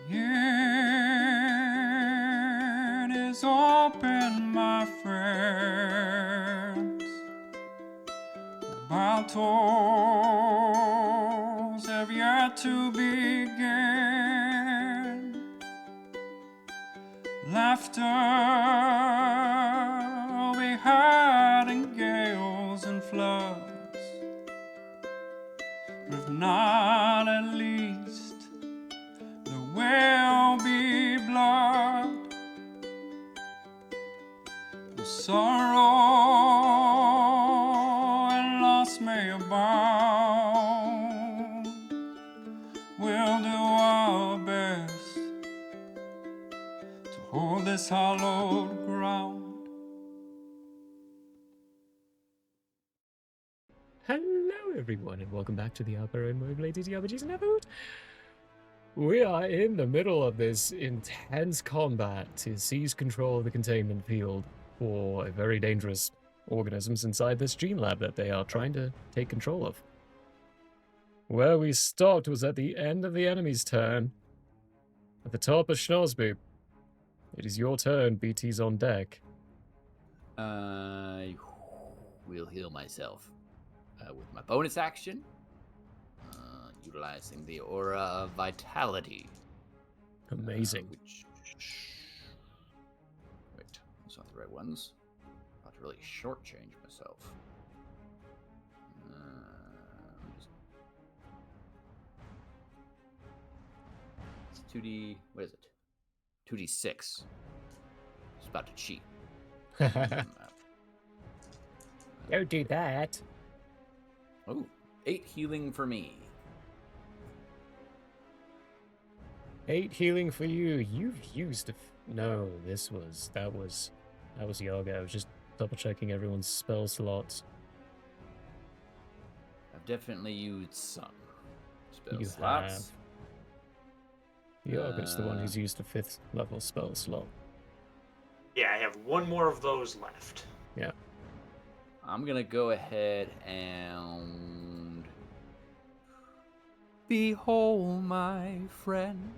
It is open, my friends. Battles have yet to begin. Laughter we had in gales and floods, but if not, at least there will be blood. The sorrow and loss may abound. We'll do our best to hold this hallowed ground. Hello everyone and welcome back to the Upper and Morblated RPGs and Episode. We are in the middle of this intense combat to seize control of the containment field for very dangerous organisms inside this gene lab that they are trying to take control of. Where we stopped was at the end of the enemy's turn, at the top of Schnorsby. It is your turn, BT's on deck. I will heal myself with my bonus action, utilizing the Aura of Vitality. Amazing. Wait, those aren't the right ones. I'm about to really shortchange myself. It's 2D. What is it? 2d6. It's about to cheat. Don't do that. Oh, 8 healing for me. 8 healing for you. You've used no, that was Yaga. I was just double checking everyone's spell slots. I've definitely used some spell You slots. have. Yaga's the one who's used a 5th level spell slot. Yeah, I have one more of those left. Yeah. I'm gonna go ahead and behold my friend.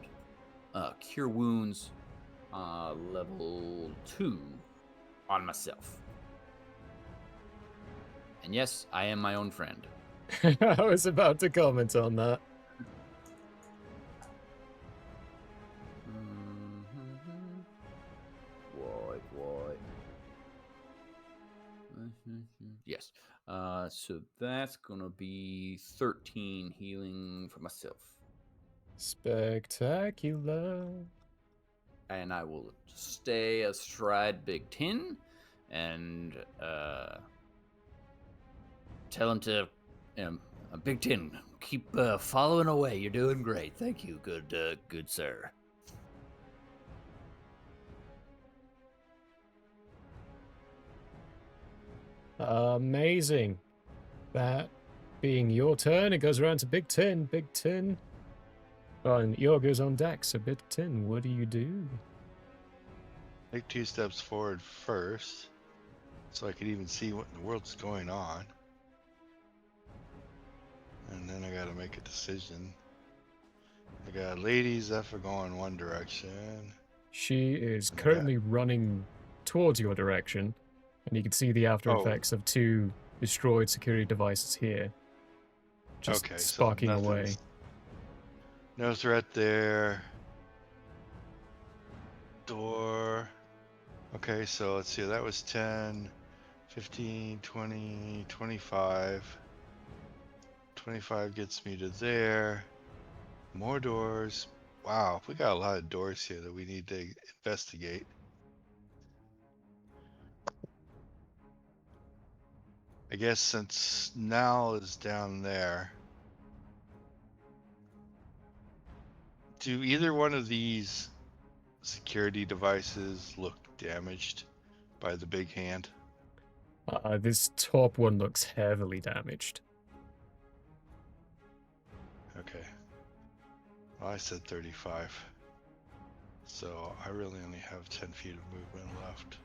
Cure wounds, level 2 on myself. And yes, I am my own friend. I was about to comment on that. What? Yes. So that's gonna be 13 healing for myself. Spectacular. And I will stay astride Big Tin and tell him to, Big Tin, keep following away. You're doing great. Thank you, good sir. Amazing. That being your turn, it goes around to Big Tin. Big Tin. Oh, and Yorgo's on deck, so Big Tin, what do you do? Take 2 steps forward first, so I could even see what in the world's going on. And then I gotta make a decision. I got Lady Zephyr going one direction. She is currently running towards your direction, and you can see the after effects of 2 destroyed security devices here. Just sparking away. No threat there. Door. Okay, so let's see, that was 10, 15, 20, 25. 25 gets me to there. More doors. Wow, we got a lot of doors here that we need to investigate. I guess since Nal is down there, do either one of these security devices look damaged by the big hand? This top one looks heavily damaged. Okay. Well, I said 35. So I really only have 10 feet of movement left.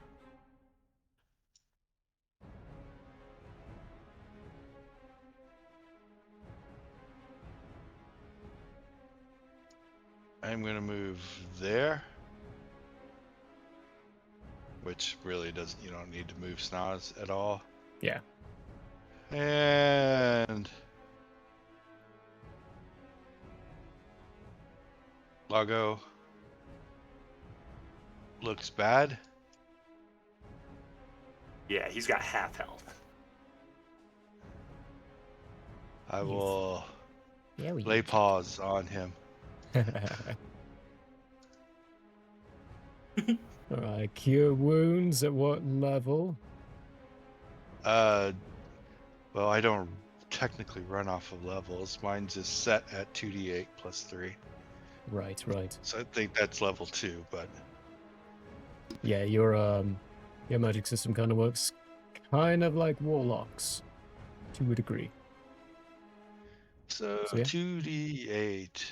I'm going to move there. Which really doesn't, you don't need to move Snoz at all. Yeah. And Lago looks bad. Yeah, he's got half health. I will Yeah, we lay paws on him. Alright, cure wounds at what level? Well, I don't technically run off of levels. Mine's just set at 2d8 plus 3. Right, right. So I think that's level 2, but Yeah, your magic system kind of works kind of like warlocks to a degree. so yeah. 2d8.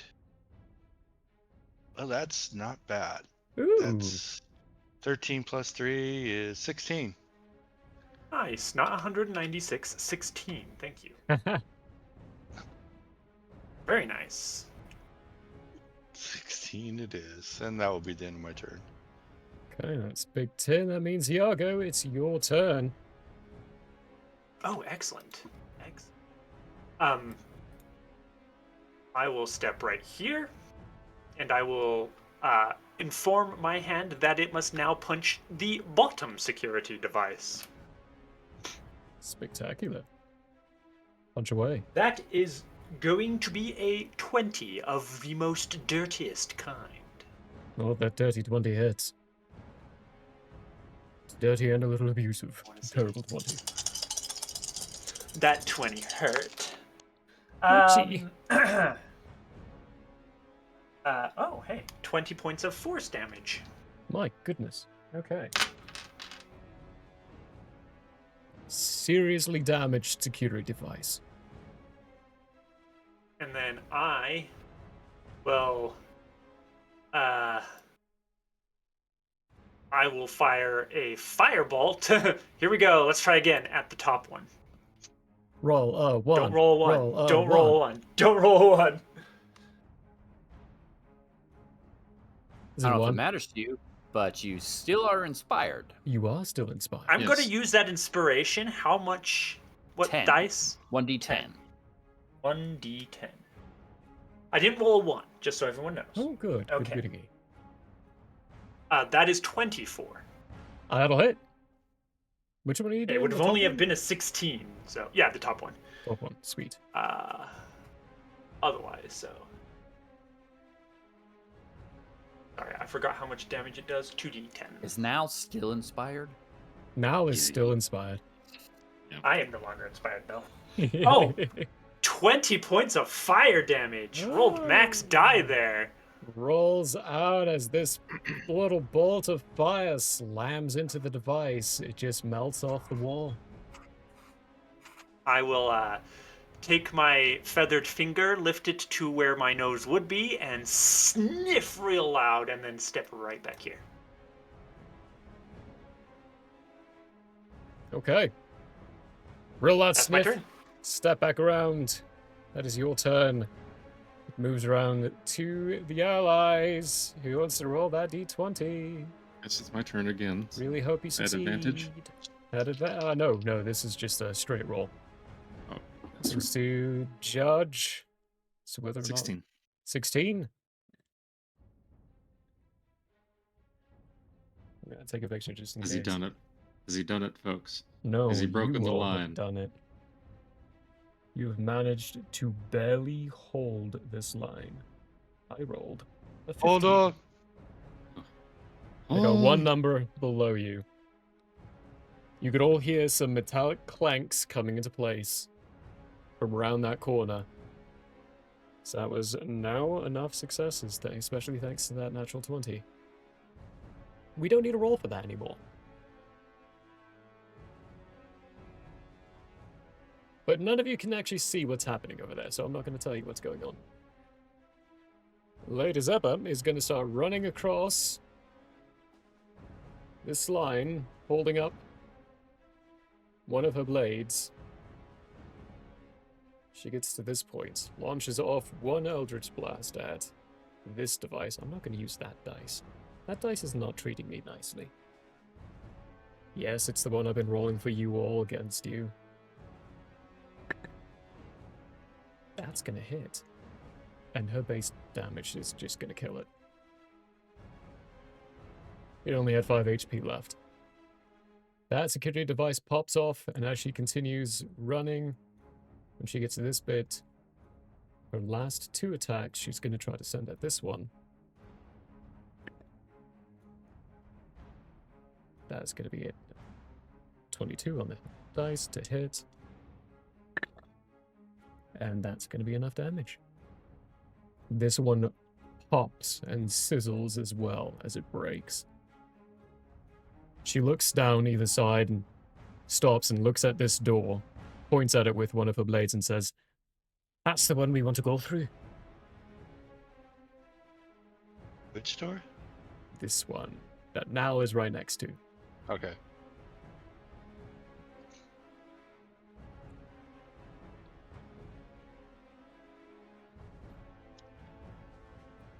Well, that's not bad. Ooh. That's 13 plus 3 is 16. Nice. Not 196, 16. Thank you. Very nice. 16 it is. And that will be the end of my turn. Okay, that's Big 10. That means Iago, it's your turn. Oh, excellent. Excellent. I will step right here, and I will inform my hand that it must now punch the bottom security device. Spectacular. Punch away. That is going to be a 20 of the most dirtiest kind. Oh, that dirty 20 hits. It's dirty and a little abusive. Terrible 20. That 20 hurt. Oopsie. Oh, hey, 20 points of force damage. My goodness. Okay. Seriously damaged security device. And then I will, I will fire a firebolt. Here we go. Let's try again at the top one. Roll one. Don't roll one. Roll, Don't roll one. Don't roll one. Is I it don't know if it one? matters to you, but you still are inspired. You are still inspired. I'm Yes. going to use that inspiration. How much? What 10. dice? 1d10. 1d10. I didn't roll a 1, just so everyone knows. Oh, good. Okay. Good, good. That is 24. That'll hit. Which one are you doing? It would have The top only have one? been a 16. So, yeah, the top one. Top one. Sweet. Otherwise, so. Sorry, I forgot how much damage it does. 2d10. Is now still inspired? Now is Easy. still inspired. I am no longer inspired, though. Oh! 20 points of fire damage. Rolled max die there. Rolls out as this little bolt of fire slams into the device. It just melts off the wall. I will take my feathered finger, lift it to where my nose would be, and sniff real loud, and then step right back here. Okay. Real loud That's my sniff. turn. Step back around. That is your turn. It moves around to the allies. Who wants to roll that d20? Yes, it's my turn again. Really hope you At succeed. advantage? At no, this is just a straight roll. Oh, This is to judge. So whether or 16. not 16. I'm gonna take a picture just in Has case. he done it? Has he done it, folks? No, Has he broken you the all have line? done it. You have managed to barely hold this line. I rolled a 15. Hold on. I got one number below you. You could all hear some metallic clanks coming into place from around that corner. So that was now enough successes, especially thanks to that natural 20. We don't need a roll for that anymore. But none of you can actually see what's happening over there, so I'm not going to tell you what's going on. Lady Zeppa is going to start running across this line, holding up one of her blades. She gets to this point, launches off one Eldritch Blast at this device. I'm not going to use that dice. That dice is not treating me nicely. Yes, it's the one I've been rolling for you all against you. That's going to hit. And her base damage is just going to kill it. It only had 5 HP left. That security device pops off, and as she continues running, when she gets to this bit, her last 2 attacks, she's going to try to send at this one. That's going to be it. 22 on the dice to hit. And that's going to be enough damage. This one pops and sizzles as well as it breaks. She looks down either side and stops and looks at this door, points at it with one of her blades and says, "That's the one we want to go through." Which door? This one that Nal is right next to. Okay.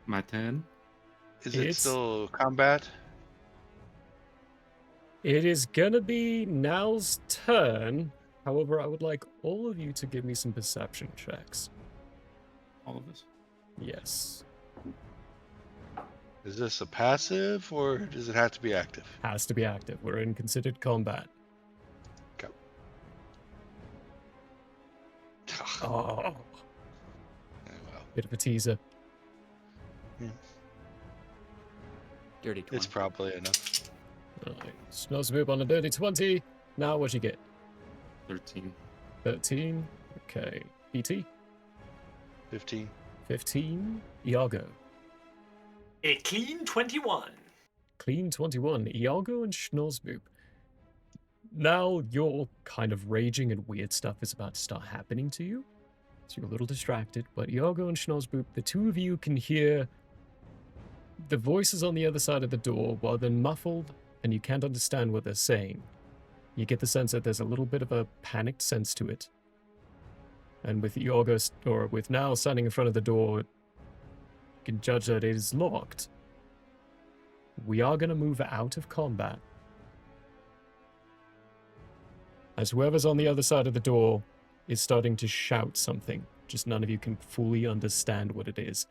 My turn. Is it It's- still combat? It is gonna be Nal's turn. However, I would like all of you to give me some perception checks. All of us. Yes. Is this a passive or does it have to be active? Has to be active. We're in considered combat. Oh, Yeah, well, bit of a teaser. Dirty 20. it's probably enough. Alright. Snows move on a dirty 20. Now what'd you get? 13. 13. Okay. ET? 15. 15. Iago. A clean 21. Clean 21. Iago and Schnorzboop. Now you're kind of raging and weird stuff is about to start happening to you. So you're a little distracted. But Iago and Schnorzboop, the two of you can hear the voices on the other side of the door while they're muffled and you can't understand what they're saying. You get the sense that there's a little bit of a panicked sense to it. And with Iago, or with Nal standing in front of the door, you can judge that it is locked. We are going to move out of combat. As whoever's on the other side of the door is starting to shout something, just none of you can fully understand what it is.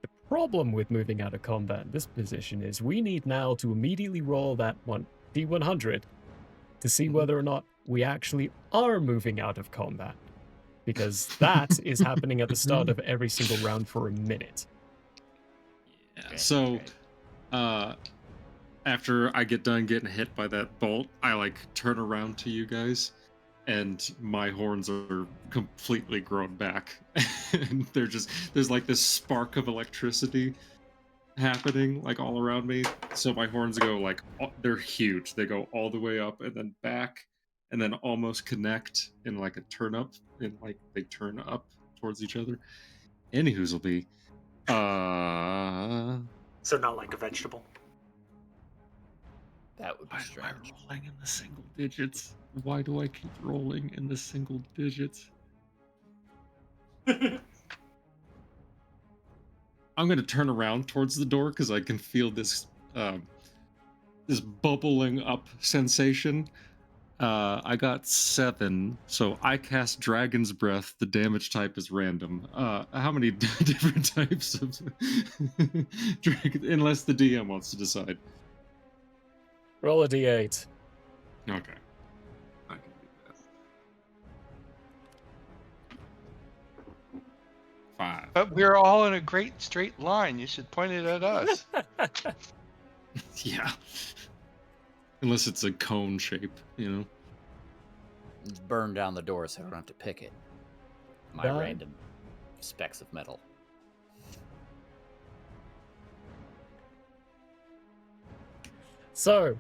The problem with moving out of combat in this position is we need now to immediately roll that one D100 to see whether or not we actually are moving out of combat. Because that is happening at the start of every single round for a minute. Yeah. Okay, So, okay. After I get done getting hit by that bolt, I like turn around to you guys, and my horns are completely grown back, and there's like this spark of electricity happening like all around me. So my horns go like they're huge. They go all the way up and then back, and then almost connect in like a turn up, and like they turn up towards each other. Anywho's will be, So not like a vegetable. That would be why am I strange. rolling in the single digits? Why do I keep rolling in the single digits? I'm gonna turn around towards the door because I can feel this this bubbling up sensation. I got 7, so I cast Dragon's Breath. The damage type is random. How many different types of dragon? Unless the DM wants to decide. Roll a d8. Okay. I can do that. 5. But we're all in a great straight line. You should point it at us. Yeah. Unless it's a cone shape, you know. Just burn down the door so I don't have to pick it. My That- random specks of metal. So,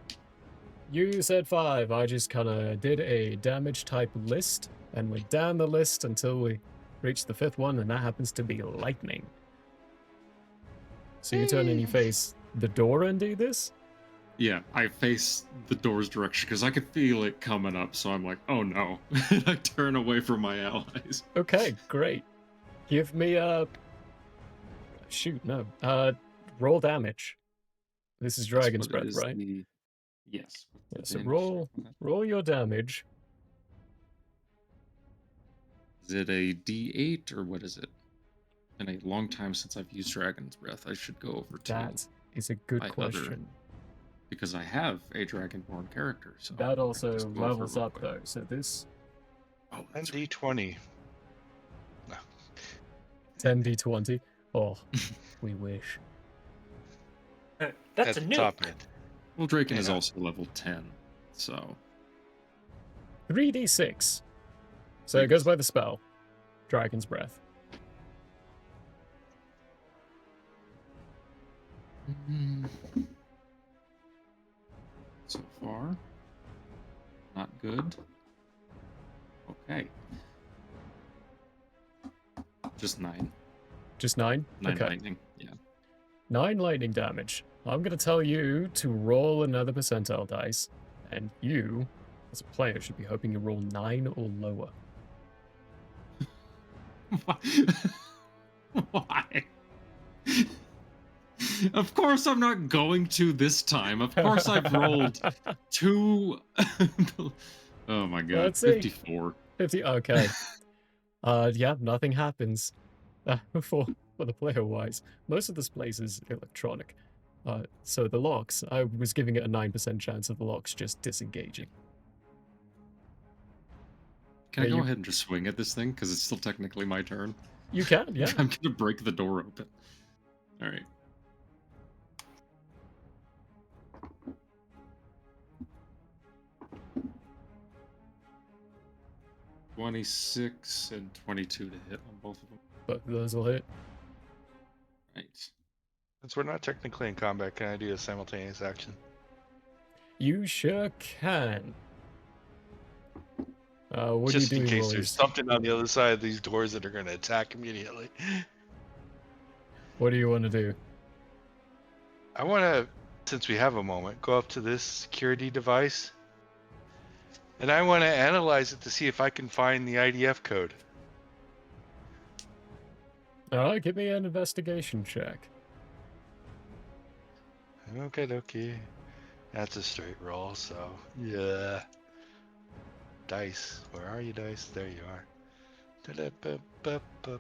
you said 5. I just kind of did a damage type list and went down the list until we reached the 5th one, and that happens to be lightning. So you turn and you face the door and do this? Yeah, I face the door's direction because I could feel it coming up, so I'm like, oh no. I turn away from my allies. Okay, great. Give me a shoot, no. Roll damage. This is That's Dragon's what it Breath, is, right? Yes. Yeah, so Damage roll check on that. roll your damage. Is it a D8 or what is it? Been a long time since I've used Dragon's Breath. I should go over to That is a good my other- question. because I have a Dragonborn character. So That I can also just go over levels real up quick. though. So this Oh, And that's right. D20. No. 10d20. Oh, we wish. That's At a the new. top end. Well, Draken is Yeah. also level 10, so 3d6. So it goes by the spell. Dragon's Breath. so far, not good. Okay, just 9. Just 9? 9 Okay. lightning. Yeah. 9 lightning damage. I'm going to tell you to roll another percentile dice, and you, as a player, should be hoping you roll 9 or lower. Why? Of course I'm not going to this time. Of course I've rolled 2. Oh my god, Let's see. 54. 50. Okay. Yeah, nothing happens. For the player wise, most of this place is electronic. So the locks, I was giving it a 9% chance of the locks just disengaging. Can I Yeah, go you- ahead and just swing at this thing? Because it's still technically my turn. You can, yeah. I'm gonna break the door open. Alright. $26 and 22 to hit on both of them. But those will hit. Right. Since we're not technically in combat, can I do a simultaneous action? You sure can. What Just are you in doing, case there's Royce? something on the other side of these doors that are going to attack immediately. What do you want to do? I want to, since we have a moment, go up to this security device. And I want to analyze it to see if I can find the IDF code. Alright, give me an investigation check. Okay. That's a straight roll, so yeah. Dice. Where are you, dice? There you are. Da-da-ba-ba-ba.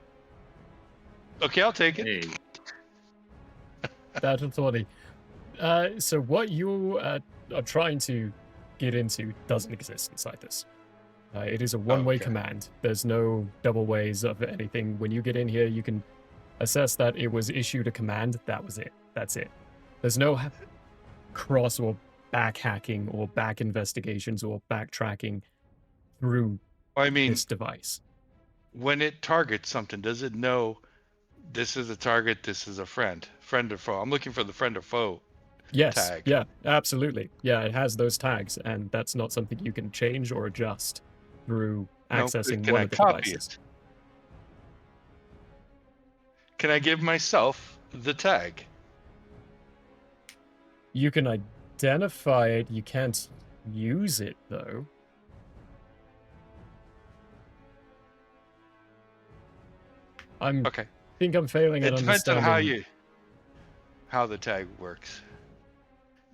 Okay, I'll take it. Hey. That's a 20. So what you are trying to get into doesn't exist inside this. It is a one-way okay. command. There's no double ways of anything. When you get in here, you can assess that it was issued a command. That was it. That's it. There's no cross or back hacking or back investigations or backtracking through I mean, this device. when it targets something, does it know this is a target, this is a friend or foe? I'm looking for the friend or foe. Yes. tag. Yeah, absolutely. Yeah, it has those tags, and that's not something you can change or adjust through No, accessing can one I of the copy devices. it? Can I give myself the tag? You can identify it, you can't use it, though. Okay. think I'm failing It at depends on understanding. how the tag works.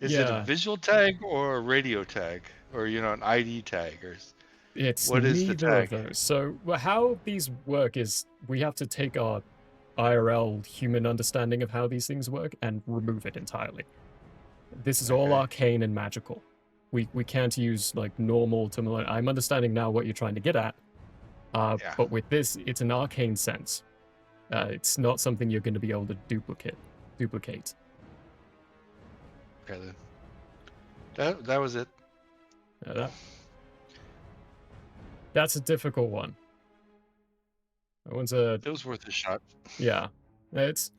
Is it Yeah. a visual tag or a radio tag, or an ID tag, or It's what is the neither of tag? those. So how these work is we have to take our IRL human understanding of how these things work and remove it entirely. This is all Okay. arcane and magical. We can't use like normal terminology. I'm understanding now what you're trying to get at. Yeah. But with this, it's an arcane sense. It's not something you're going to be able to duplicate. Okay then. That was it. That's a difficult one. That one's a It was worth a shot. yeah. It's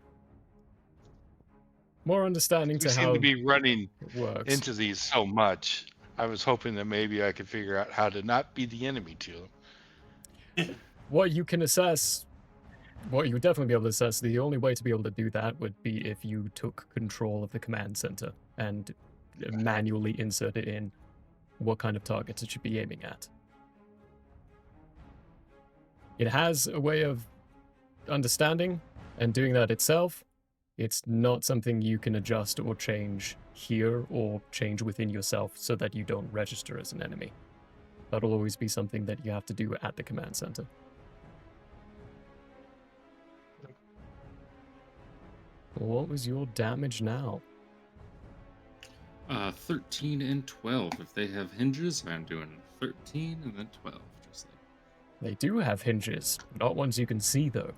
more understanding We to seem how to be running it works. into these so much. I was hoping that maybe I could figure out how to not be the enemy to them. What you can assess, what you would definitely be able to assess, the only way to be able to do that would be if you took control of the command center and manually inserted in what kind of targets it should be aiming at. It has a way of understanding and doing that itself, It's not something you can adjust or change here or change within yourself so that you don't register as an enemy. That'll always be something that you have to do at the command center. What was your damage now? 13 and 12. If they have hinges, I'm doing 13 and then 12. Just like. They do have hinges, not ones you can see though.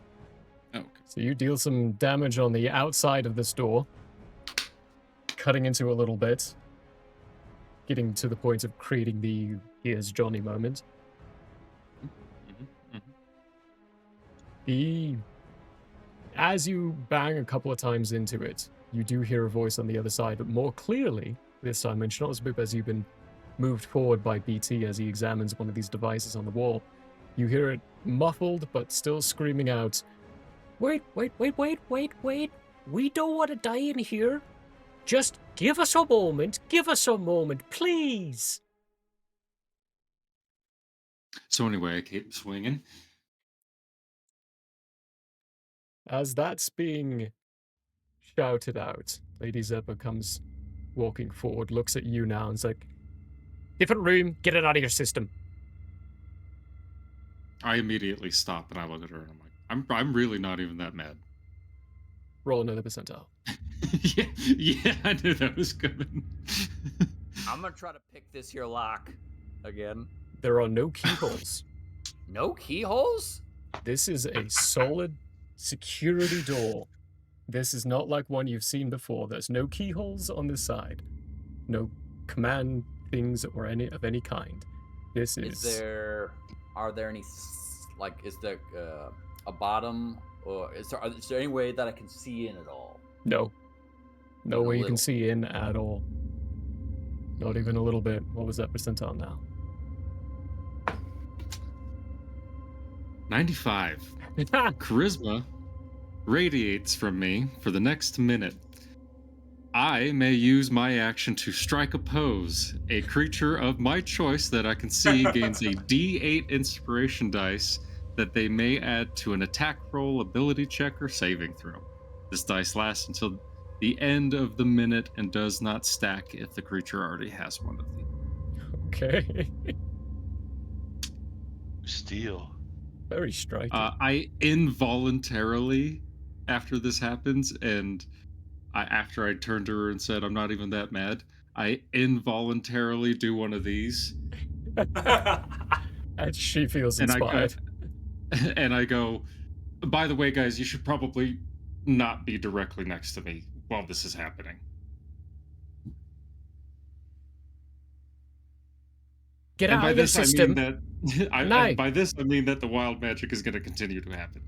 Oh, okay. So you deal some damage on the outside of this door, cutting into a little bit, getting to the point of creating the "here's Johnny" moment. As you bang a couple of times into it, you do hear a voice on the other side, but more clearly this time, and not as you've been moved forward by BT as he examines one of these devices on the wall. You hear it muffled, but still screaming out, "Wait. We don't want to die in here. Just give us a moment, please." So anyway, I keep swinging. As that's being shouted out, Lady Zeppa comes walking forward, looks at you now, and is like, "Different room, get it out of your system." I immediately stop and I look at her and I'm like, I'm really not even that mad. Roll another percentile. yeah, I knew that was coming. I'm gonna try to pick this here lock again. There are no keyholes. No keyholes? This is a solid security door. This is not like one you've seen before. There's no keyholes on this side. No command things or any kind. This is... Are there any, is there a bottom, or is there any way that I can see in at all? No. No way you can see in at all. Not even a little bit. What was that percentile now? 95. Charisma radiates from me for the next minute. I may use my action to strike a pose. A creature of my choice that I can see gains a D8 inspiration dice that they may add to an attack roll, ability check, or saving throw. This dice lasts until the end of the minute and does not stack if the creature already has one of these. Okay. Steal. Very striking. I involuntarily, after this happens, and after I turned to her and said, "I'm not even that mad," I involuntarily do one of these. And she feels inspired. And I go, "By the way, guys, you should probably not be directly next to me while this is happening." Get out of your system. By this, I mean that the wild magic is going to continue to happen.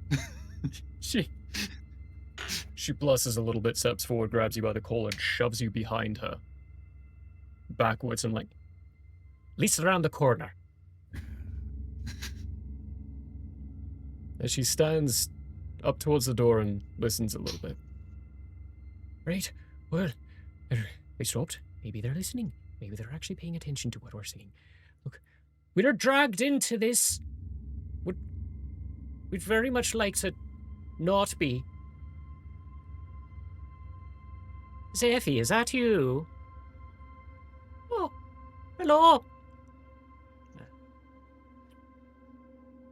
She blushes a little bit, steps forward, grabs you by the collar, and shoves you behind her. Backwards and like, "At least around the corner." As she stands up towards the door and listens a little bit. "Right, well, they stopped. Maybe they're listening. Maybe they're actually paying attention to what we're saying. Look, we're dragged into this. We'd very much like to not be. Zephy, is that you? Oh, hello.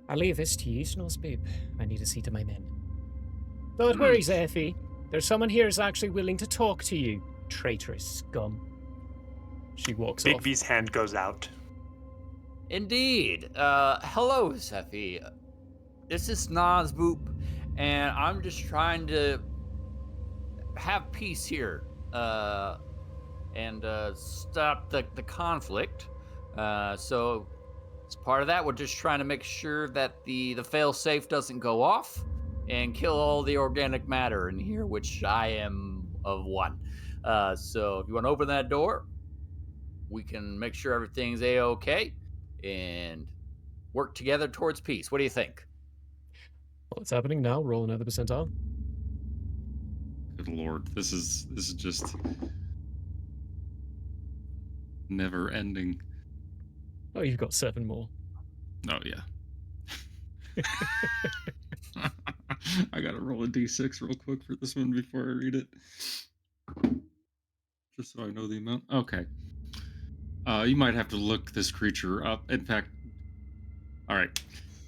I'll leave this to you, Snowspeep. I need to see to my men. Don't worry, Zephy. There's someone here who's actually willing to talk to you, traitorous scum." She walks off. Bigby's hand goes out. Indeed. Hello, Zephy. This is Nazboop, and I'm just trying to have peace here, and stop the conflict. So as part of that, we're just trying to make sure that the fail-safe doesn't go off and kill all the organic matter in here, which I am of one. So if you want to open that door, we can make sure everything's A-okay and work together towards peace. What do you think? Well, it's happening now. Roll another percentile. Good lord, this is just never ending. Oh, you've got 7 more. Oh yeah. I gotta roll a d6 real quick for this one before I read it. Just so I know the amount. Okay. You might have to look this creature up. In fact, all right.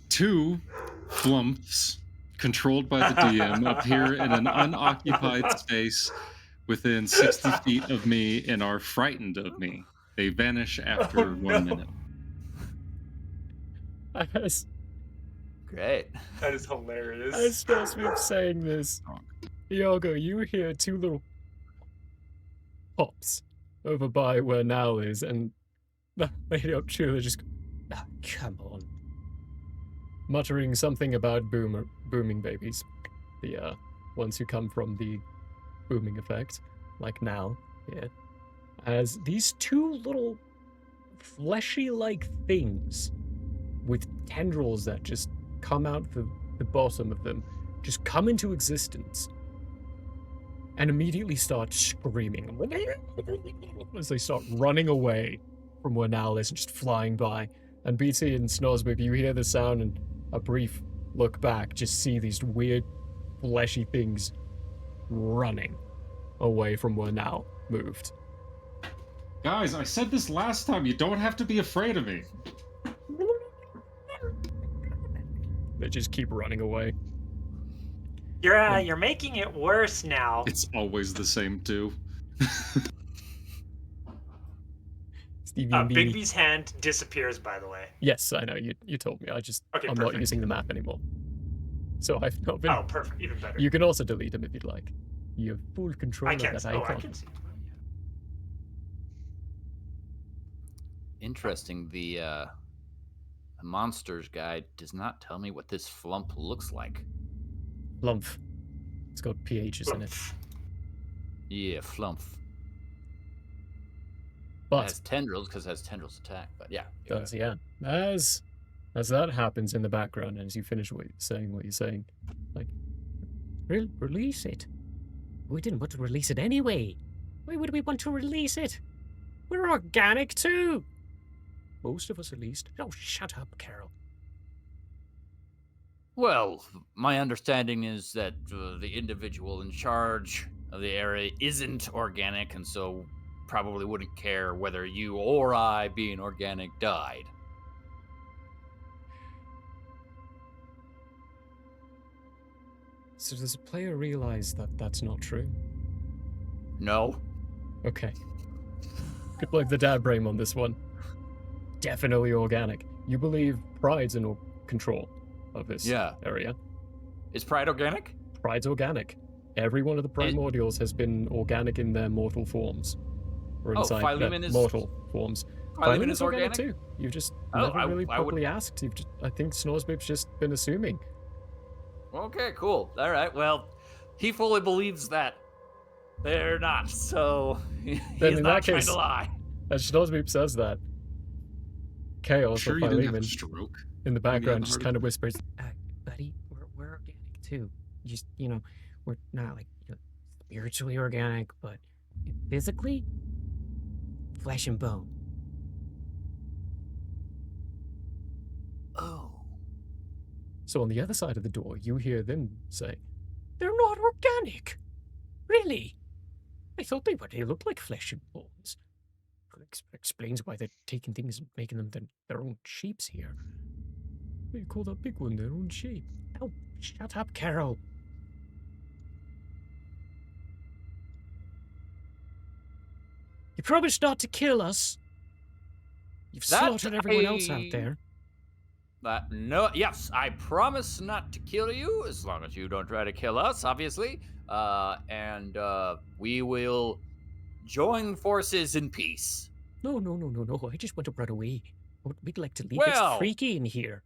2 flumps controlled by the DM appear in an unoccupied space within 60 feet of me and are frightened of me. They vanish after 1 minute. As Great. That is hilarious. as Snowsmith saying this, Iago, you hear 2 little pops over by where Nal is, and the lady up to just go, "Ah, come on," muttering something about booming babies, the ones who come from the booming effect, like Nal here. As these 2 little fleshy-like things with tendrils that just come out the bottom of them, just come into existence and immediately start screaming as they start running away from where Nal is and just flying by. And BT and Snozzbib, you hear the sound and a brief look back, just see these weird fleshy things running away from where Nal moved. Guys, I said this last time. You don't have to be afraid of me. They just keep running away. You're making it worse now. It's always the same, too. Stevie and Beanie. Bigby's hand disappears, by the way. Yes, I know, you told me. I'm perfect. not using the map anymore. So I've not been. Oh, perfect. Even better. You can also delete them if you'd like. You have full control I of can. that Oh, I icon. can see. Interesting. The monsters guide does not tell me what this flump looks like. Lump. It's got PHs in it. Yeah, flump. It But has tendrils because it has tendrils attack. But yeah. does, yeah. As that happens in the background, and as you finish what you're saying, like, release it. We didn't want to release it anyway. Why would we want to release it? We're organic too. Most of us, at least. Oh, shut up, Carol. Well, my understanding is that the individual in charge of the area isn't organic, and so probably wouldn't care whether you or I, being organic, died. So does the player realize that that's not true? No. Okay. Could blame the dad brain on this one. Definitely organic. You believe Pride's in control of this area. Is Pride organic? Pride's organic. Every one of the primordials has been organic in their mortal forms. Or inside Philemon their is mortal forms. Philemon is organic too. You've just Oh, never really I would- properly asked. I think Snorzbib's just been assuming. Okay, cool. All right. Well, he fully believes that they're not, so he's in not that trying case- to lie. As Snorzbib says that, Chaos Sure or you didn't have a Philemon stroke? in the background the just heart kind of whispers, buddy, we're organic too. Just, we're not like spiritually organic, but physically, flesh and bone. Oh. So on the other side of the door, you hear them say, "They're not organic. Really? I thought they were. They look like flesh and bones." Explains why they're taking things and making them their own shapes here. They call that big one their own shape. Oh, shut up, Carol. You promised not to kill us. You've slaughtered everyone else out there. No, yes, I promise not to kill you as long as you don't try to kill us, obviously. And we will join forces in peace. No. I just want to run away. We'd like to leave. Well- It's freaky in here.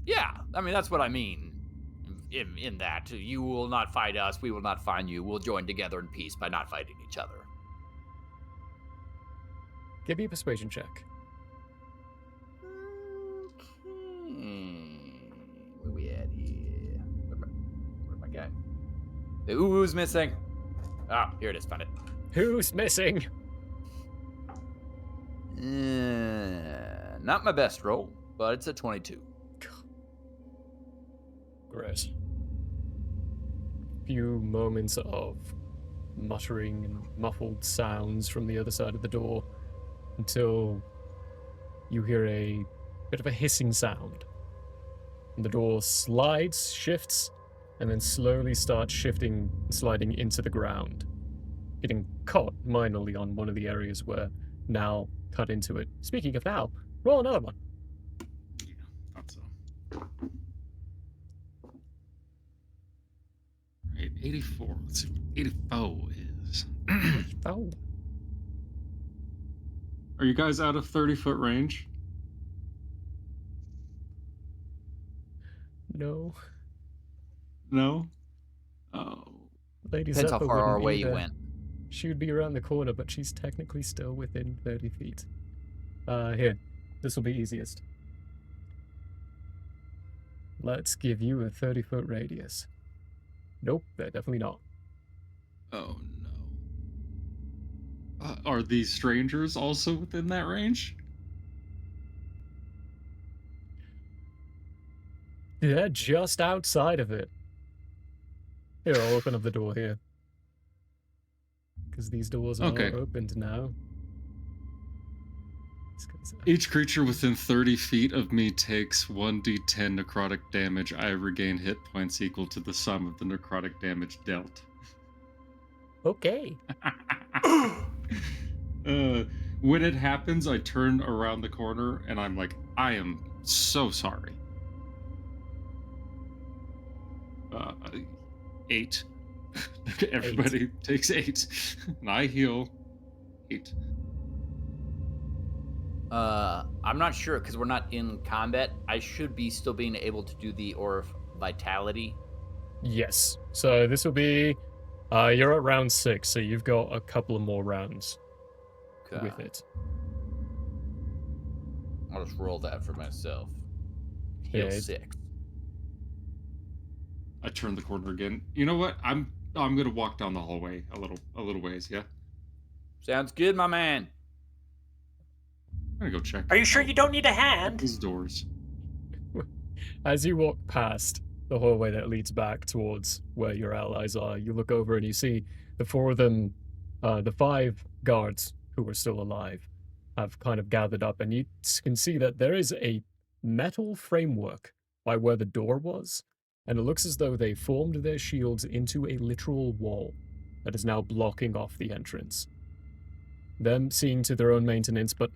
Yeah, I mean, that's what I mean. In that, you will not fight us, we will not find you. We'll join together in peace by not fighting each other. Give me a persuasion check. Where we at here? Where'd my guy? The ooh's missing. Ah, here it is. Found it. Who's missing? Not my best roll, but it's a 22. Gross. few moments of muttering and muffled sounds from the other side of the door until you hear a bit of a hissing sound. And the door slides, shifts, and then slowly starts shifting, sliding into the ground, getting caught minorly on one of the areas where Nal cut into it. Speaking of Nal, roll another one. Yeah, thought so. Right, 84. Let's see what 84 is. Oh, Are you guys out of 30-foot range? no. No? Oh. Lady Depends how Zephyr far wouldn't away you either. went. She would be around the corner, but she's technically still within 30 feet. Here. This will be easiest. Let's give you a 30-foot radius. Nope, they're definitely not. Oh no. Are these strangers also within that range? They're just outside of it. Here, I'll open up the door here. Because these doors are Okay. opened now. These guys are- Each creature within 30 feet of me takes 1d10 necrotic damage. I regain hit points equal to the sum of the necrotic damage dealt. Okay. When it happens, I turn around the corner and I'm like, I am so sorry. 8. Everybody takes 8. And I heal 8. I'm not sure because we're not in combat. I should be still being able to do the Aura of Vitality. Yes. So this will be... you're at round 6, so you've got a couple of more rounds with it. I'll just roll that for myself. Yeah, Heal it's- 6. I turn the corner again. You know what? I'm gonna walk down the hallway a little ways. Yeah, Sounds good, my man. I'm gonna go check. Are you sure out you don't need a hand? these doors? As you walk past the hallway that leads back towards where your allies are, you look over and you see the 4 of them, the 5 guards who are still alive, have kind of gathered up, and you can see that there is a metal framework by where the door was, and it looks as though they formed their shields into a literal wall that is now blocking off the entrance. Them seeing to their own maintenance, but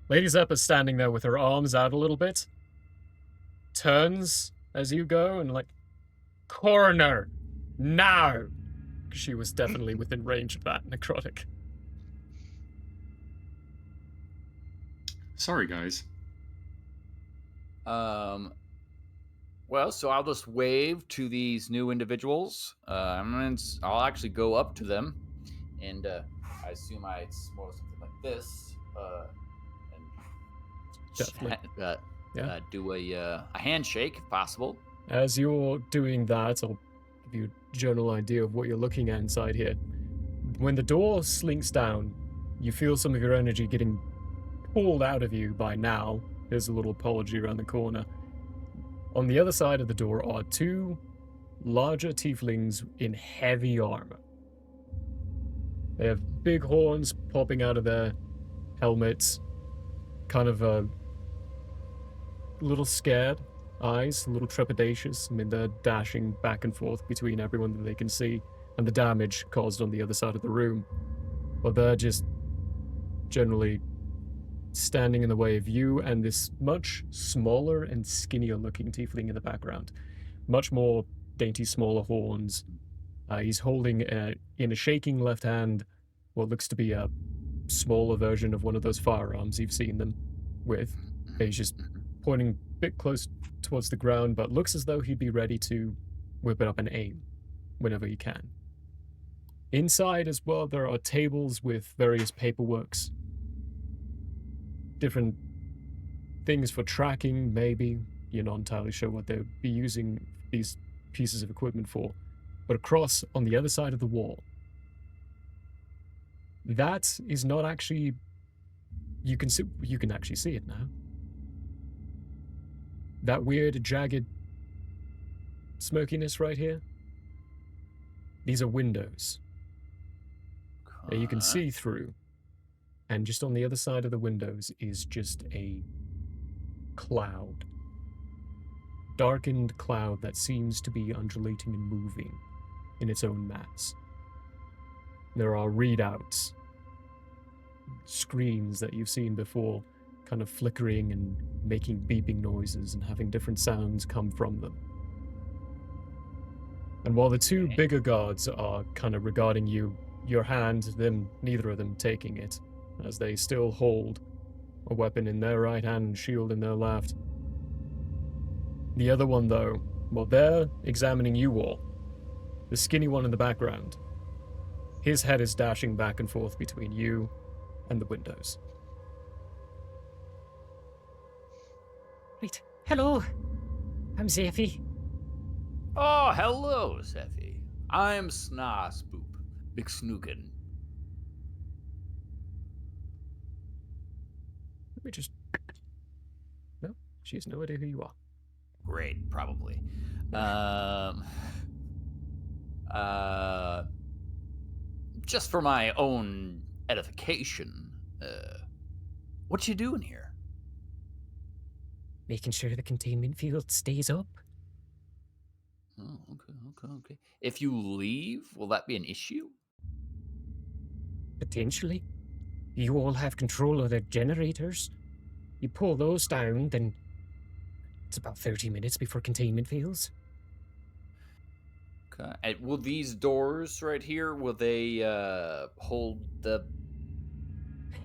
Lady Zeppa's standing there with her arms out a little bit, turns as you go and like, corner, now! She was definitely within range of that necrotic. Sorry, guys. Well, so I'll just wave to these new individuals. I'll actually go up to them, and I assume it's more something like this, Definitely. and do a handshake if possible. As you're doing that, I'll give you a general idea of what you're looking at inside here. When the door slinks down, you feel some of your energy getting pulled out of you by now. There's a little apology around the corner. On the other side of the door are 2 larger tieflings in heavy armor. They have big horns popping out of their helmets, kind of a little scared eyes, a little trepidatious. I mean, they're dashing back and forth between everyone that they can see and the damage caused on the other side of the room. But they're just generally standing in the way of you and this much smaller and skinnier looking tiefling in the background. Much more dainty, smaller horns. He's holding in a shaking left hand what looks to be a smaller version of one of those firearms you've seen them with. He's just pointing a bit close towards the ground, but looks as though he'd be ready to whip it up and aim whenever he can. Inside as well, there are tables with various paperworks. Different things for tracking, maybe. You're not entirely sure what they'd be using these pieces of equipment for. But across on the other side of the wall, that is not actually... You can actually see it now. That weird, jagged smokiness right here. These are windows that you can Okay. see through. And just on the other side of the windows is just a cloud. Darkened cloud that seems to be undulating and moving in its own mass. There are readouts, screens that you've seen before, kind of flickering and making beeping noises and having different sounds come from them. And while the two bigger guards are kind of regarding you, your hand, them, neither of them taking it, as they still hold a weapon in their right hand and shield in their left. The other one, though, well, they're examining you all. The skinny one in the background. His head is dashing back and forth between you and the windows. Right. Hello. I'm Zephy. Oh, hello, Zephy. I'm Snasboop, Big Snookin. Let me just... No, she has no idea who you are. Great, probably. Just for my own edification, what you doing here? Making sure the containment field stays up. Oh, okay. If you leave, will that be an issue? Potentially. You all have control of the generators. You pull those down, then it's about 30 minutes before containment fails. Okay. And will these doors right here, will they hold the...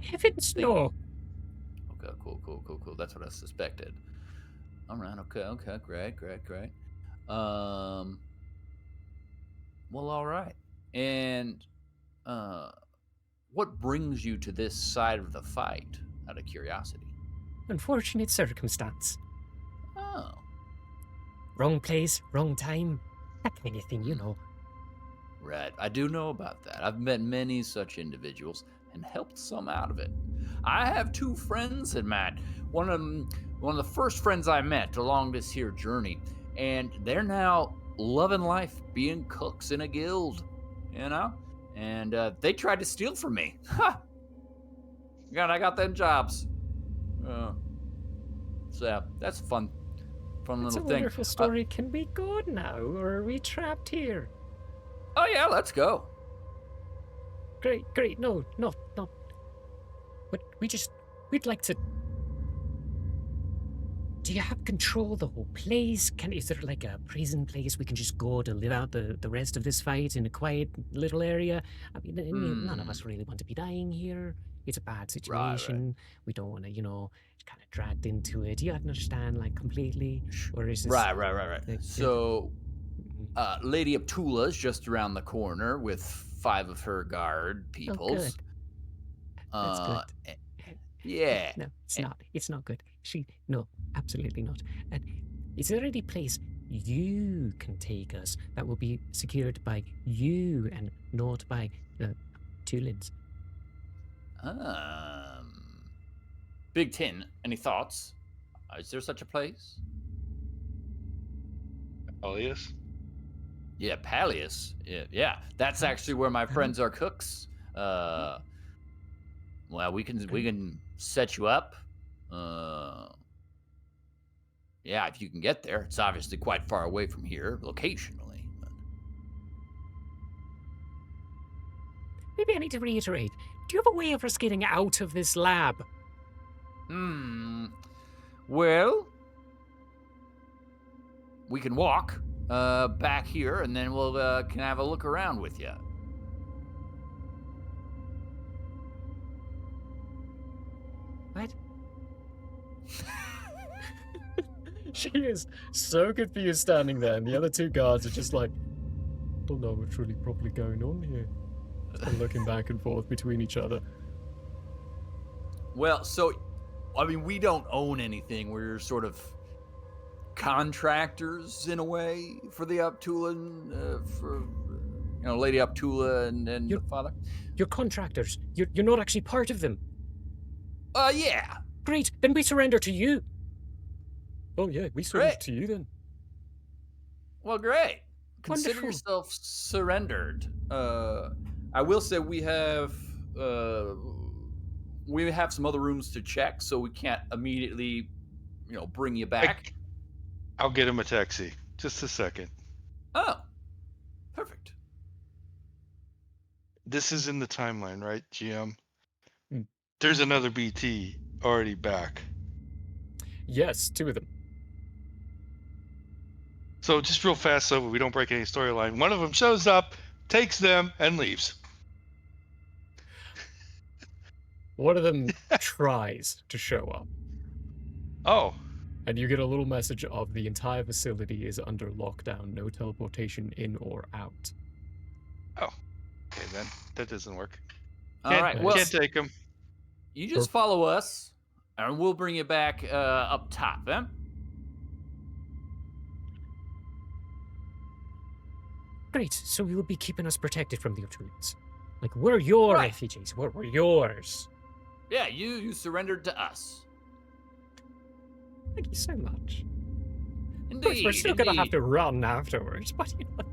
Heavens, no! Okay, cool. That's what I suspected. All right, okay, great. Well, all right. And what brings you to this side of the fight, out of curiosity? Unfortunate circumstance. Oh. Wrong place, wrong time. That kind of thing, you know. Right, I do know about that. I've met many such individuals and helped some out of it. I have two friends that met. One of the first friends I met along this here journey, and they're now loving life, being cooks in a guild, you know. And they tried to steal from me. Ha! God, I got them jobs. So yeah, that's a fun It's little a thing. wonderful story. Can we go now, or are we trapped here? Oh yeah, let's go. Great. No. But we'd like to... Do you have control of the whole place? Is there like a prison place we can just go to live out the rest of this fight in a quiet little area? I mean, none of us really want to be dying here. It's a bad situation. We don't want to, kind of dragged into it. Do you understand, like, completely? Or is this... Right. So, Lady Aptula's just around the corner with 5 of her guard peoples. That's good. Yeah. No, it's not. It's not good. No, absolutely not. And is there any place you can take us that will be secured by you and not by the Tulins? Big Tin, any thoughts? Is there such a place? Elias? Yeah, Palius. Yeah. That's actually where my friends are cooks. Well, we can set you up. Yeah, if you can get there. It's obviously quite far away from here, locationally. But... Maybe I need to reiterate. Do you have a way of us getting out of this lab? Well, we can walk back here, and then we'll can have a look around with you. What? She is so confused standing there, and the other two guards are just like, don't know what's really properly going on here. And looking back and forth between each other. Well, so, I mean, we don't own anything. We're sort of contractors, in a way, for the Uptulan, for, Lady Uptula and the father. You're contractors. You're not actually part of them. Yeah. Great, then we surrender to you. Oh yeah, we surrender to you then. Well, great. consider Wonderful. yourself surrendered. I will say we have some other rooms to check, so we can't immediately, bring you back. I'll get him a taxi. Just a second. Oh, perfect. This is in the timeline, right, GM? Mm. There's another BT already back. Yes, 2 of them. So just real fast, so we don't break any storyline. One of them shows up, takes them, and leaves. One of them tries to show up, Oh, and you get a little message of the entire facility is under lockdown, no teleportation in or out. okay then. That doesn't work. All right. Well, Can't take him. you just follow us, and we'll bring you back up top, eh? Great. So you will be keeping us protected from the intruders. Like, we're your Right. refugees. We're yours. Yeah, you surrendered to us. Thank you so much. Of course, Indeed. we're still gonna have indeed. to run afterwards, but you know,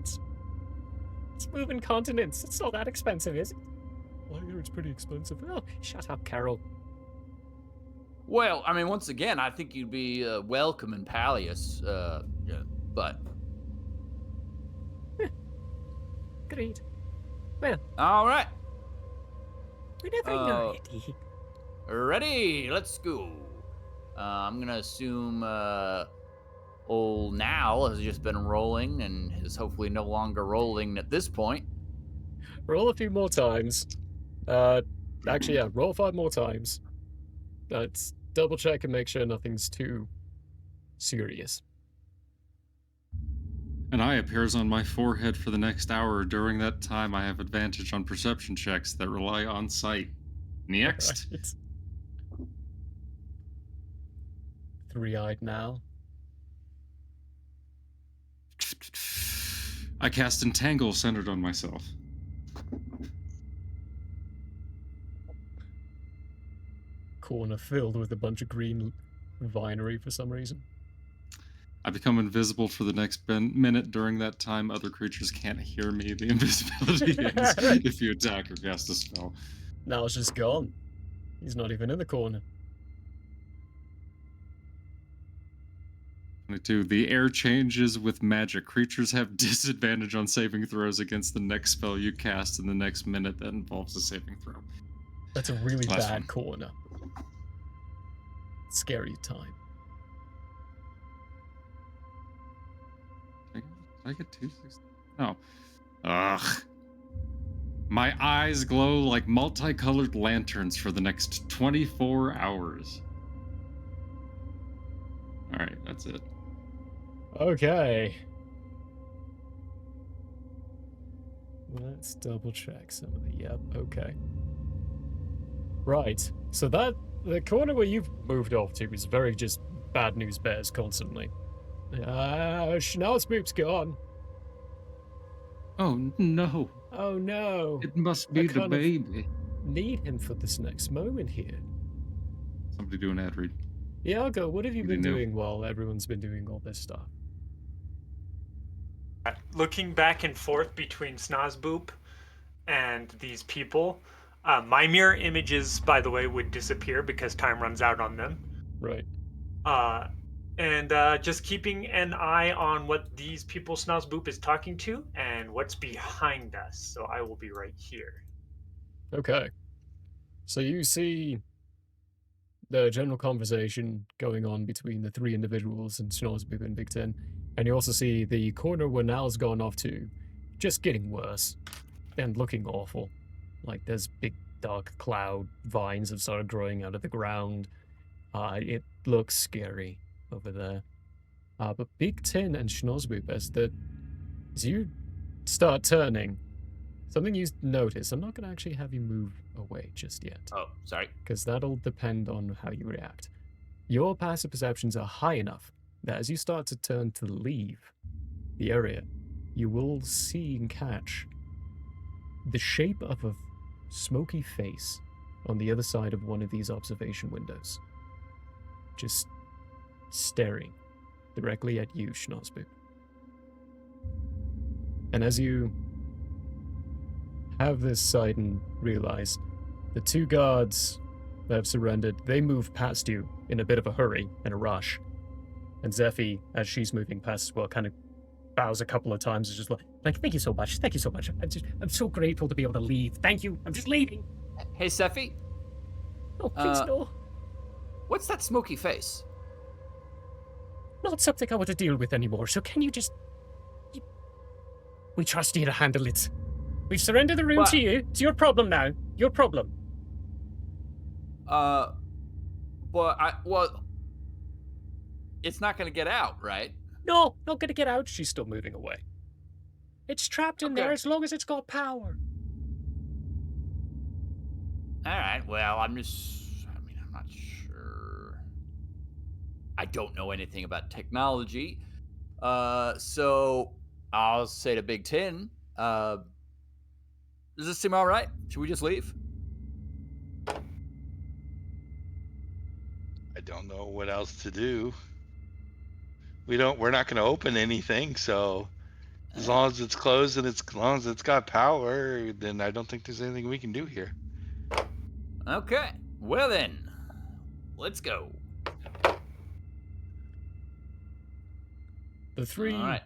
it's moving continents. It's not that expensive, is it? I hear it's pretty expensive. Oh, shut up, Carol. Well, I mean, once again, I think you'd be welcome in Pallius, yeah, but Great. Well, all right, whenever you're ready. ready? Let's go. I'm gonna assume old Now has just been rolling and is hopefully no longer rolling at this point. Roll a few more times. Actually, yeah, roll 5 more times. Let's double check and make sure nothing's too serious. An eye appears on my forehead for the next hour. During that time, I have advantage on perception checks that rely on sight. Next. Right. Three-eyed now. I cast Entangle centered on myself. Corner filled with a bunch of green vinery for some reason. I become invisible for the next minute. During that time, other creatures can't hear me. The invisibility ends if you attack or cast a spell. Now it's just gone. He's not even in the corner. 22. The air changes with magic. Creatures have disadvantage on saving throws against the next spell you cast in the next minute that involves a saving throw. That's a really Last bad one. corner. Scary time. Did I get 2? No. Ugh. My eyes glow like multicolored lanterns for the next 24 hours. Alright, that's it. Okay. Let's double check some of the. Yep, okay. Right. So the corner where you've moved off to is very just bad news bears constantly. Schnauzboop's gone. Oh no. Oh no. It must I be the kind of- baby. Need him for this next moment here. Somebody do an ad read. Iago, what have you been Somebody new. doing while everyone's been doing all this stuff? Looking back and forth between Snozboop and these people, my mirror images, by the way, would disappear because time runs out on them. Right. And just keeping an eye on what these people Snozboop is talking to and what's behind us. So I will be right here. Okay. So you see the general conversation going on between the 3 individuals and Schnauzboop and Big Ten, and you also see the corner where Nal's gone off to just getting worse and looking awful. Like there's big dark cloud vines have started growing out of the ground. It looks scary over there. But Big Ten and Schnauzboop, as you start turning, something you notice, I'm not going to actually have you move away just yet, Oh, sorry. because that'll depend on how you react. Your passive perceptions are high enough that as you start to turn to leave the area, you will see and catch the shape of a smoky face on the other side of one of these observation windows. Just staring directly at you, Schnauzboop. And as you have this sight and realize, the two guards that have surrendered, they move past you in a bit of a hurry and a rush. And Zephy, as she's moving past as well, kind of bows a couple of times. Is just like, thank you so much. Thank you so much. I'm so grateful to be able to leave. Thank you. I'm just leaving. Hey, Sephi, No, please, no. what's that smoky face? Not something I want to deal with anymore, so can you just... We trust you to handle it. We've surrendered the room What? to you. It's your problem now. Your problem. Well, it's not gonna get out, right? No, not gonna get out. She's still moving away. It's trapped in Okay. there as long as it's got power. All right. Well, I'm not sure. I don't know anything about technology. So I'll say to Big Tin, does this seem all right? Should we just leave? I don't know what else to do. We're not going to open anything, so as long as it's closed and as long as it's got power, then I don't think there's anything we can do here. Okay. Well then, let's go. The three All right.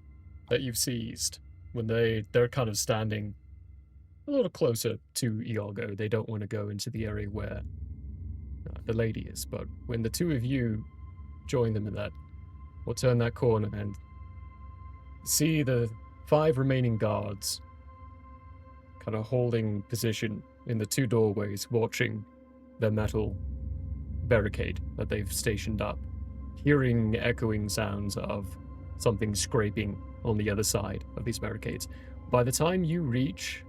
that you've seized, when they're kind of standing a little closer to Iago, they don't want to go into the area where the lady is. But when the two of you join them in that, we'll turn that corner and see the 5 remaining guards kind of holding position in the 2 doorways, watching the metal barricade that they've stationed up, hearing echoing sounds of something scraping on the other side of these barricades. By the time you reach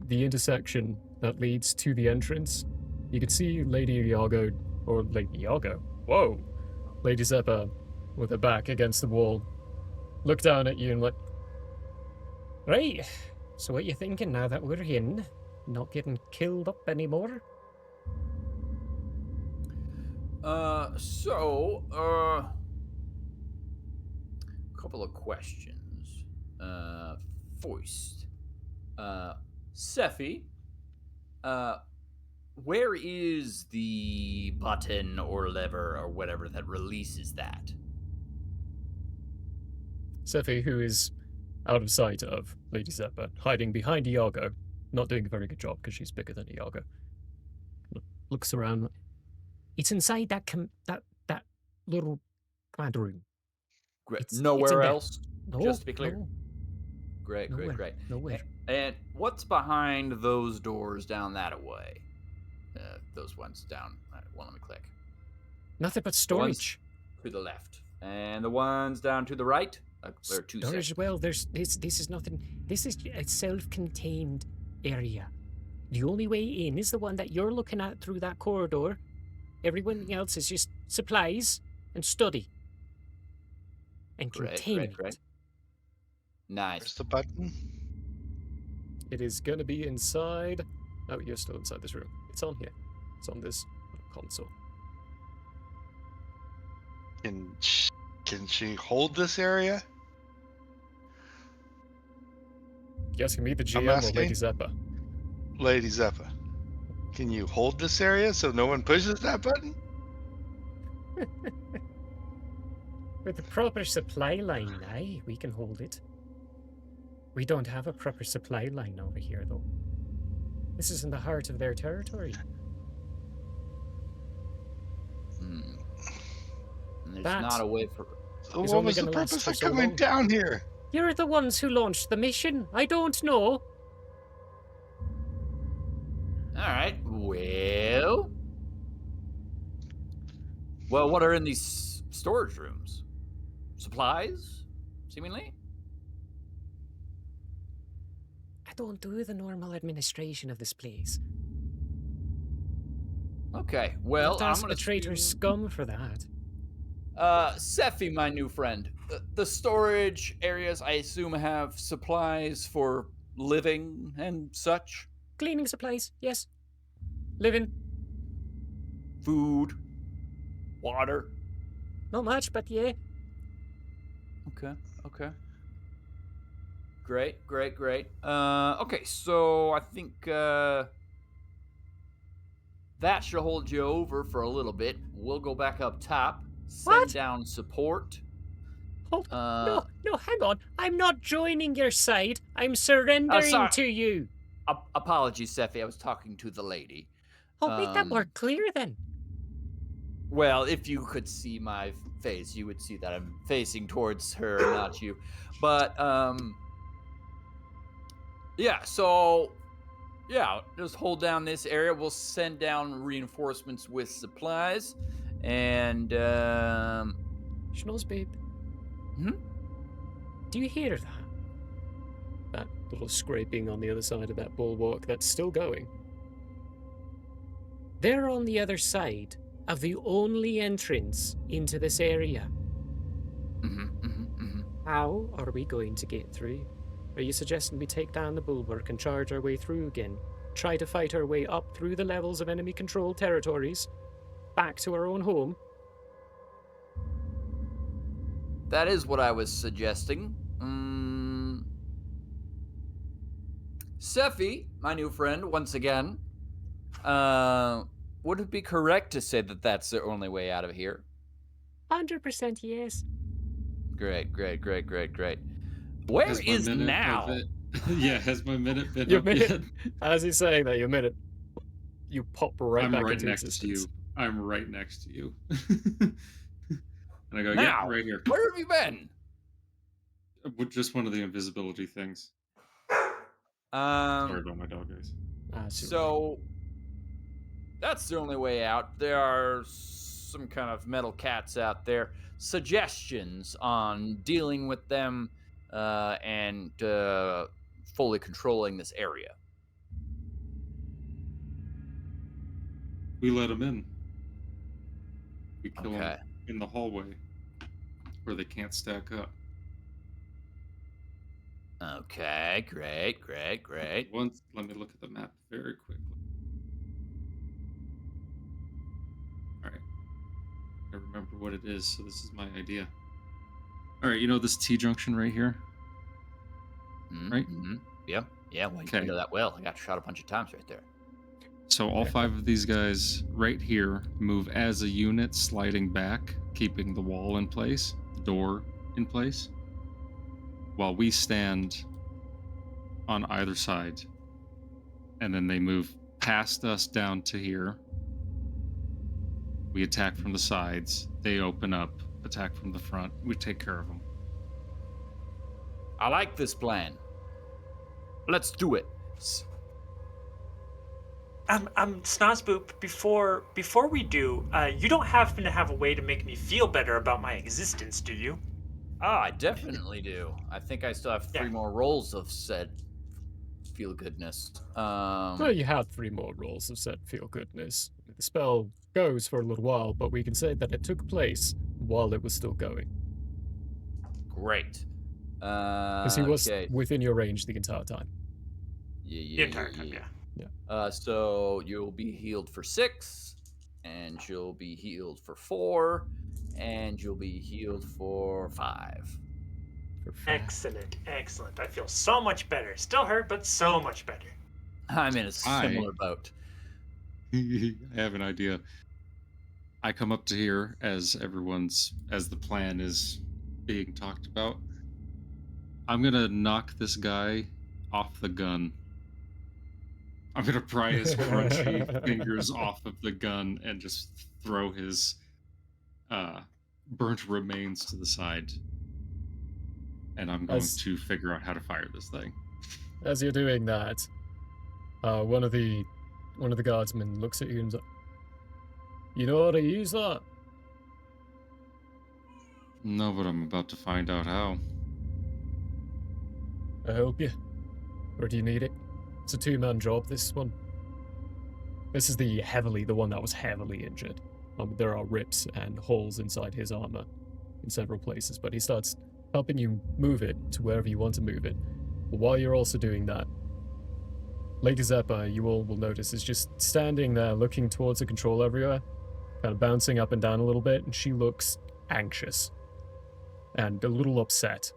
the intersection that leads to the entrance, you can see Lady Iago, or Lady Iago, whoa, Lady Zeppa, with her back against the wall, look down at you and like, right, so what you thinking now that we're in? Not getting killed up anymore? Couple of questions. First, Sephi, where is the button or lever or whatever that releases that? Sephi, who is out of sight of Lady Zeppa, hiding behind Iago, not doing a very good job because she's bigger than Iago, looks around. It's inside that that little command room. Great. It's in Nowhere there. else? No, Just to be clear. no, Great, nowhere, great. nowhere. And what's behind those doors down that way? Those ones down. Well, let me click. Nothing but The ones storage. to the left. And the ones down to the right? There are 2 Storage sections. as well. This is nothing. This is a self-contained area. The only way in is the one that you're looking at through that corridor. Everyone else is just supplies and study and containment. Great. Where's Nice. the button? It is going to be inside. Oh, you're still inside this room. It's on here. It's on this console. Can she hold this area? You asking me, the I'm GM, or asking. Lady Zeppa? Lady Zeppa, can you hold this area so no one pushes that button? With the proper supply line, aye, we can hold it. We don't have a proper supply line over here, though. This is in the heart of their territory. And there's That not a way for... So It's what only was the gonna last purpose for of so coming long. down here? You're the ones who launched the mission. I don't know. All right. Well, what are in these storage rooms? Supplies, seemingly? I don't do the normal administration of this place. Okay. I'll Well, have to I'm ask gonna the traitor assume- scum for that. Sephi, my new friend. The storage areas, I assume, have supplies for living and such. Cleaning supplies, yes. Living, Food, water. not much, but yeah. Okay. Okay. Great. Okay, so I think that should hold you over for a little bit. We'll go back up top, send What? down support. Hold Uh, no, hang on. I'm not joining your side. I'm surrendering sorry. to you. Apologies, Sephi. I was talking to the lady. Oh, make that more Um, clear then. Well, if you could see my face, you would see that I'm facing towards her, not you. But yeah. So yeah, just hold down this area. We'll send down reinforcements with supplies, and Schnoz, babe. Mhm. Do you hear that? That little scraping on the other side of that bulwark that's still going. They're on the other side of the only entrance into this area. How are we going to get through? Are you suggesting we take down the bulwark and charge our way through again? Try to fight our way up through the levels of enemy-controlled territories, back to our own home? That is what I was suggesting. Sephi, my new friend, once again. Would it be correct to say that that's the only way out of here? 100% yes. Great. Where Has my is minute now? of it? Yeah, has my minute been Your up minute, yet? as he's saying that, your minute, you pop right I'm back right into next existence. to you. I'm right next to you. And I go, yeah, Now, right here. where have you been? With just one of the invisibility things. Um, Sorry about my dog, guys. so that's the only way out. There are some kind of metal cats out there. Suggestions on dealing with them and fully controlling this area. We let them in. We kill Okay. them in the hallway where they can't stack up. Okay, great. Once, let me look at the map very quickly. All right. I remember what it is, so this is my idea. All right, you know this T junction right here? Right? Mm-hmm. Yeah, well, Okay. you know that well. I got shot a bunch of times right there. So all 5 of these guys right here move as a unit, sliding back, keeping the wall in place, the door in place, while we stand on either side. And then they move past us down to here. We attack from the sides. They open up, attack from the front. We take care of them. I like this plan. Let's do it. Snozboop, before we do, you don't happen to have a way to make me feel better about my existence, do you? I definitely do. I think I still have 3 more rolls of said feel goodness. Well, you have 3 more rolls of said feel goodness. The spell goes for a little while, but we can say that it took place while it was still going. Great. Because he was within your range the entire time. Yeah. The entire time, yeah. So you'll be healed for 6, and you'll be healed for 4, and you'll be healed for 5. Excellent. I feel so much better. Still hurt, but so much better. I'm in a similar boat. I have an idea. I come up to here as the plan is being talked about. I'm gonna knock this guy off the gun. I'm gonna pry his crunchy fingers off of the gun and just throw his burnt remains to the side. And I'm going to figure out how to fire this thing. As you're doing that, one of the guardsmen looks at you and says, "You know how to use that?" No, but I'm about to find out how. I help you? Or do you need it? It's a 2-man job, this one. This is the one that was heavily injured. There are rips and holes inside his armor in several places, but he starts helping you move it to wherever you want to move it. But while you're also doing that, Lady Zeppa, you all will notice, is just standing there looking towards the control area, kind of bouncing up and down a little bit, and she looks anxious and a little upset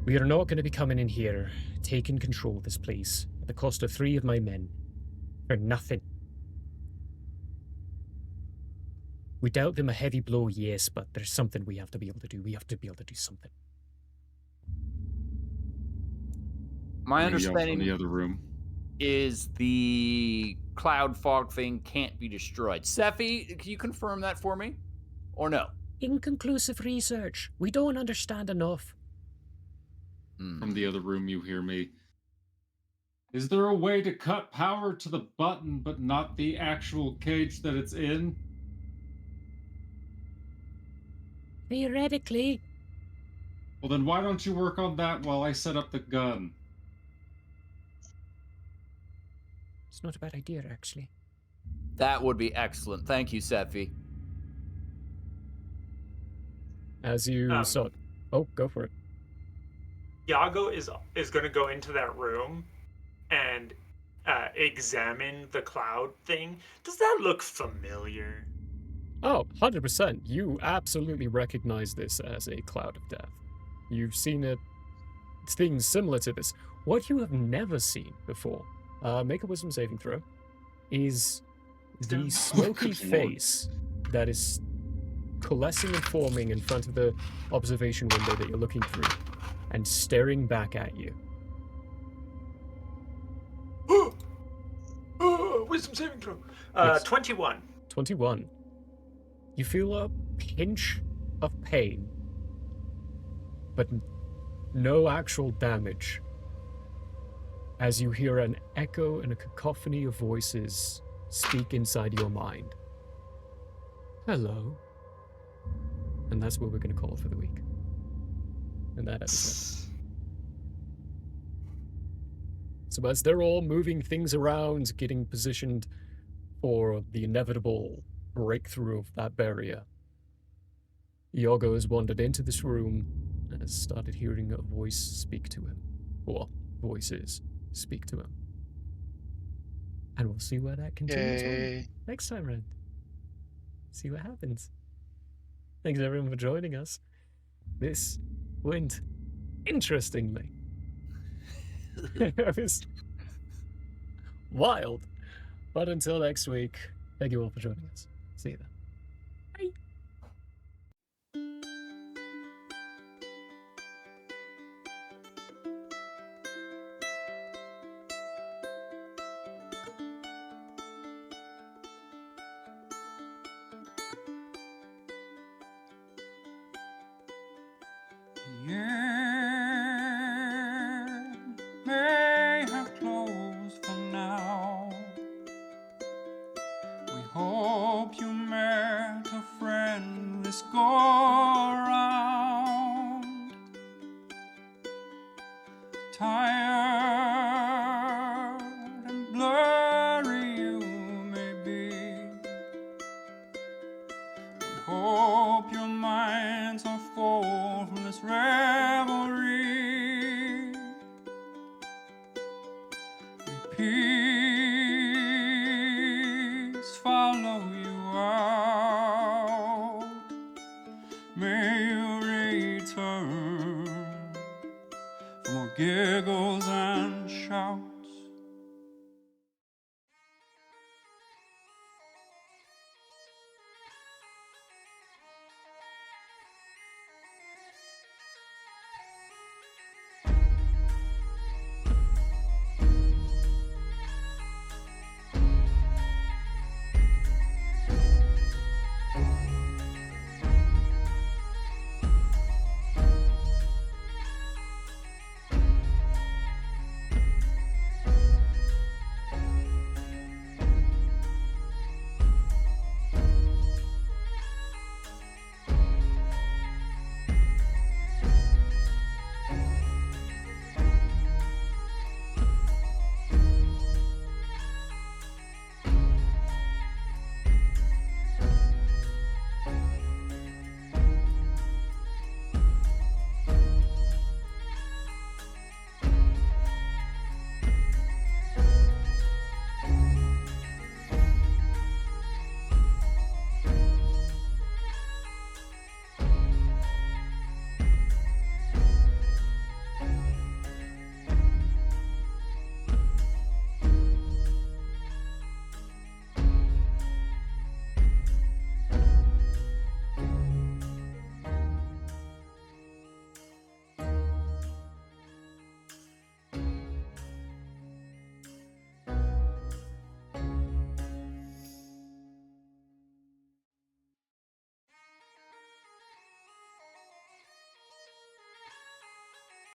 We are not going to be coming in here, taking control of this place, at the cost of 3 of my men. For nothing. We dealt them a heavy blow, yes, but there's something we have to be able to do. We have to be able to do something. My I'm gonna yell from the understanding other room. is the cloud fog thing can't be destroyed. Sephi, can you confirm that for me? Or no? Inconclusive research. We don't understand enough. From the other room, you hear me. Is there a way to cut power to the button, but not the actual cage that it's in? Theoretically, Well, then why don't you work on that while I set up the gun? it's not a bad idea, actually. That would be excellent. Thank you, Sephi. As you saw... Oh, go for it. Iago is going to go into that room and examine the cloud thing. Does that look familiar? Oh, 100%. You absolutely recognize this as a cloud of death. You've seen it, things similar to this. What you have never seen before, make a wisdom saving throw, is the smoky Good lord. face that is coalescing and forming in front of the observation window that you're looking through and staring back at you. Wisdom saving throw. Yes. 21. 21. You feel a pinch of pain, but no actual damage, as you hear an echo and a cacophony of voices speak inside your mind. Hello. And that's what we're going to call for the week. And that episode. So as they're all moving things around, getting positioned for the inevitable breakthrough of that barrier, Iago has wandered into this room and has started hearing a voice speak to him. Or voices speak to him. And we'll see where that continues on next time round. See what happens. Thanks everyone for joining us. This went interestingly. It was wild. But until next week, thank you all for joining us. See you then. Bye. The end may have closed for now. We hope you met a friend this go around. Tired and blurry you may be. We hope your minds are full from this revelry. May peace follow you out. May you return for more giggles and shouts.